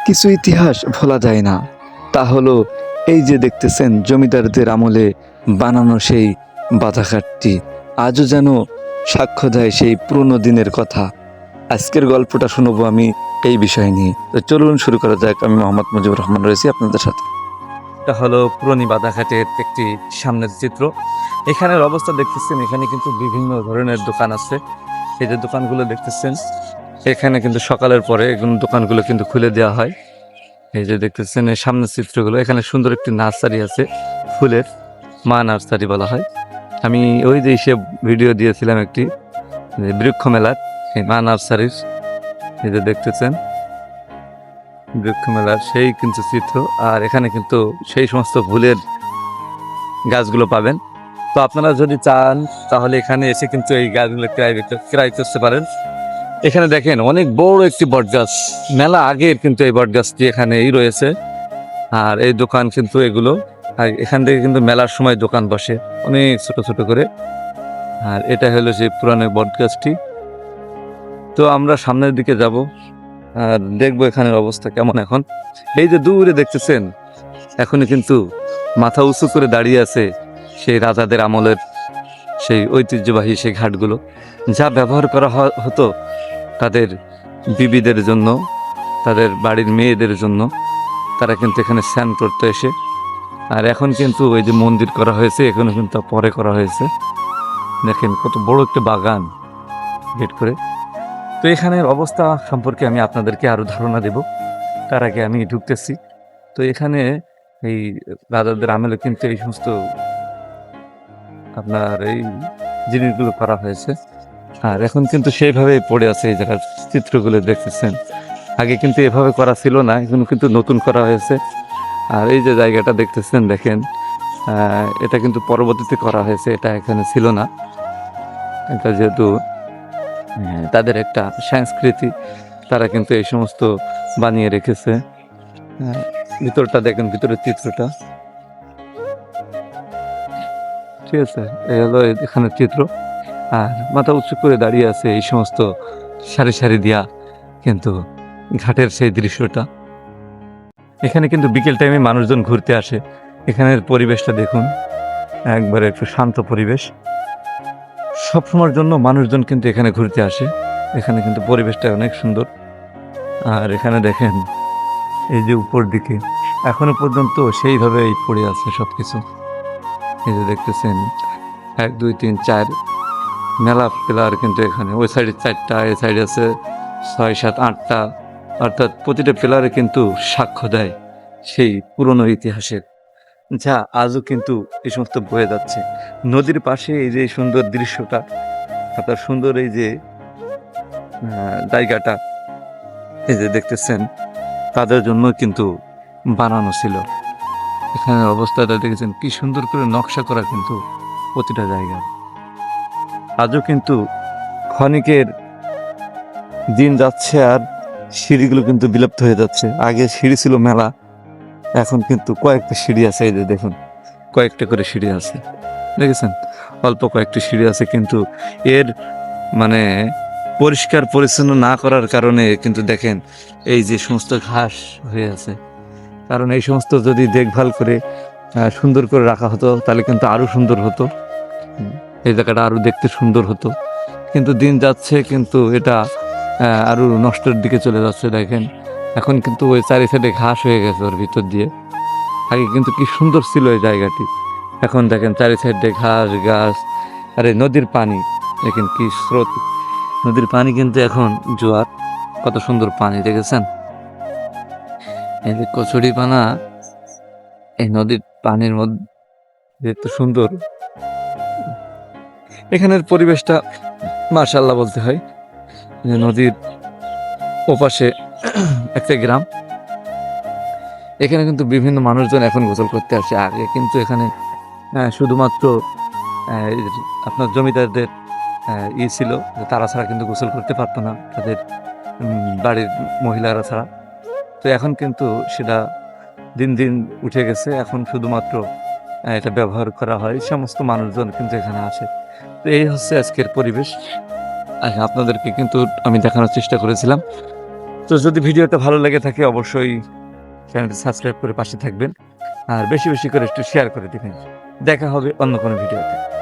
কিছু ইতিহাস ভোলা যায় না। তা হলো এই যে দেখতেছেন জমিদারদের আমলে বানানো সেই বাধাঘাটটি আজও যেন সাক্ষ্য দেয় সেই পুরনো দিনের কথা। আজকের গল্পটা শুনবো আমি এই বিষয় নিয়ে। তো চলুন শুরু করা যাক। আমি মোহাম্মদ মুজিবুর রহমান রয়েছি আপনাদের সাথে। এটা হলো পুরনি বাধাঘাটের একটি সামনের চিত্র। এখানের অবস্থা দেখতেছেন, এখানে কিন্তু বিভিন্ন ধরনের দোকান আছে। এই যে দোকানগুলো দেখতেছেন, এখানে কিন্তু সকালের পরে দোকানগুলো কিন্তু খুলে দেওয়া হয়। এই যে দেখতেছেন এই সামনের চিত্রগুলো, এখানে সুন্দর একটি নার্সারি আছে, ফুলের মা নার্সারি বলা হয়। আমি ওই যে সে ভিডিও দিয়েছিলাম একটি বৃক্ষ মেলার, এই মা নার্সারির এই যে দেখতেছেন বৃক্ষ মেলার সেই কিন্তু চিত্র। আর এখানে কিন্তু সেই সমস্ত ফুলের গাছগুলো পাবেন। তো আপনারা যদি চান তাহলে এখানে এসে কিন্তু এই গাছগুলো ক্রয় করতে পারেন। এখানে দেখেন অনেক বড় একটি বটগাছ, মেলা আগের কিন্তু এই বটগাছটি এখানেই রয়েছে। আর এই দোকান কিন্তু এগুলো, আর এখান থেকে কিন্তু মেলার সময় দোকান বসে অনেক ছোট ছোট করে। আর এটা হলো সেই পুরানো বটগাছটি। তো আমরা সামনের দিকে যাব আর দেখবো এখানের অবস্থা কেমন এখন। এই যে দূরে দেখতেছেন, এখনই কিন্তু মাথা উঁচু করে দাঁড়িয়ে আছে সেই রাজাদের আমলের সেই ঐতিহ্যবাহী সেই ঘাটগুলো, যা ব্যবহার করা হতো তাদের বিবিদের জন্য, তাদের বাড়ির মেয়েদের জন্য। তারা কিন্তু এখানে স্নান করতে এসে। আর এখন কিন্তু ওই যে মন্দির করা হয়েছে, এখানে কিন্তু পরে করা হয়েছে। দেখেন কত বড় একটা বাগান গেট করে। তো এখানের অবস্থা সম্পর্কে আমি আপনাদেরকে আরো ধারণা দেব, তার আগে আমি ঢুকতেছি। তো এখানে এই রাজাদের আমলে কিন্তু এই সমস্ত আপনার এই জিনিসগুলো করা হয়েছে। আর এখন কিন্তু সেইভাবেই পড়ে আছে এই জায়গার চিত্রগুলো দেখতেছেন। আগে কিন্তু এভাবে করা ছিল না, এখন কিন্তু নতুন করা হয়েছে। আর এই যে জায়গাটা দেখতেছেন, দেখেন এটা কিন্তু পরবর্তীতে করা হয়েছে, এটা এখানে ছিল না। এটা যেহেতু তাদের একটা সংস্কৃতি, তারা কিন্তু এই সমস্ত বানিয়ে রেখেছে। ভিতরটা দেখেন, ভিতরের চিত্রটা, ঠিক আছে, এই হলো এখানে চিত্র। আর মাথা উঁচু করে দাঁড়িয়ে আছে এই সমস্ত সারি সারি দিয়া কিন্তু ঘাটের সেই দৃশ্যটা। এখানে কিন্তু বিকেল টাইমে মানুষজন ঘুরতে আসে। এখানের পরিবেশটা দেখুন, একবারে একটু শান্ত পরিবেশ। সবসময়ের জন্য মানুষজন কিন্তু এখানে ঘুরতে আসে। এখানে কিন্তু পরিবেশটা অনেক সুন্দর। আর এখানে দেখেন এই যে উপর দিকে এখনো পর্যন্ত সেইভাবেই পড়ে আছে সবকিছু। এই যে দেখতেছেন 1 2 3 4 মেলা পিলার কিন্তু এখানে, ওই সাইডে 4টা, এই সাইডে আছে 6 7 8টা। অর্থাৎ প্রতিটা পিলারে কিন্তু সাক্ষ্য দেয় সেই পুরনো ইতিহাসের, যা আজও কিন্তু এই সমস্ত বয়ে যাচ্ছে। নদীর পাশে এই যে সুন্দর দৃশ্যটা, আপনার সুন্দর এই যে জায়গাটা, এই যে দেখতেছেন, তাদের জন্য কিন্তু বানানো ছিল। এখানে অবস্থাটা দেখেছেন কি সুন্দর করে নকশা করা কিন্তু প্রতিটা জায়গা। আজও কিন্তু ক্ষণিকের দিন যাচ্ছে আর সিঁড়িগুলো কিন্তু বিলুপ্ত হয়ে যাচ্ছে। আগে সিঁড়ি ছিল মেলা, এখন কিন্তু কয়েকটা সিঁড়ি আছে। এই যে দেখুন, কয়েকটা করে সিঁড়ি আছে, দেখেছেন, অল্প কয়েকটি সিঁড়ি আছে। কিন্তু এর মানে পরিষ্কার পরিচ্ছন্ন না করার কারণে কিন্তু দেখেন এই যে সমস্ত ঘাস হয়ে আছে। কারণ এই সমস্ত যদি দেখভাল করে সুন্দর করে রাখা হতো তাহলে কিন্তু আরো সুন্দর হতো, এই জায়গাটা আরো দেখতে সুন্দর হতো। কিন্তু দিন যাচ্ছে কিন্তু এটা আরো নষ্টের দিকে চলে যাচ্ছে। দেখেন এখন কিন্তু ওই চারি সাইডে ঘাস হয়ে গেছে ওর ভিতর দিয়ে। আগে কিন্তু কি সুন্দর ছিল এই জায়গাটি, এখন দেখেন চারি সাইডে ঘাস গাছ। আর এই নদীর পানি দেখেন কি স্রোত, নদীর পানি কিন্তু এখন জোয়ার, কত সুন্দর পানি দেখেছেন। এই যে কচুরি পানা এই নদীর পানির মধ্যে এত সুন্দর। এখানের পরিবেশটা মাশাআল্লাহ বলতে হয়। যে নদীর ওপাশে একটা গ্রাম, এখানে কিন্তু বিভিন্ন মানুষজন এখন গোসল করতে আসে। আগে কিন্তু এখানে শুধুমাত্র আপনার জমিদারদের ছিল, তারা ছাড়া কিন্তু গোসল করতে পারতো না, তাদের বাড়ির মহিলারা ছাড়া। তো এখন কিন্তু সেটা দিন দিন উঠে গেছে, এখন শুধুমাত্র এটা ব্যবহার করা হয়, সমস্ত মানুষজন কিন্তু এখানে আসে। তো এই হচ্ছে আজকের পরিবেশ। আপনাদেরকে কিন্তু আমি দেখানোর চেষ্টা করেছিলাম। তো যদি ভিডিওটা ভালো লেগে থাকে অবশ্যই চ্যানেলটি সাবস্ক্রাইব করে পাশে থাকবেন আর বেশি বেশি করে একটু শেয়ার করে দিবেন। দেখা হবে অন্য কোনো ভিডিওতে।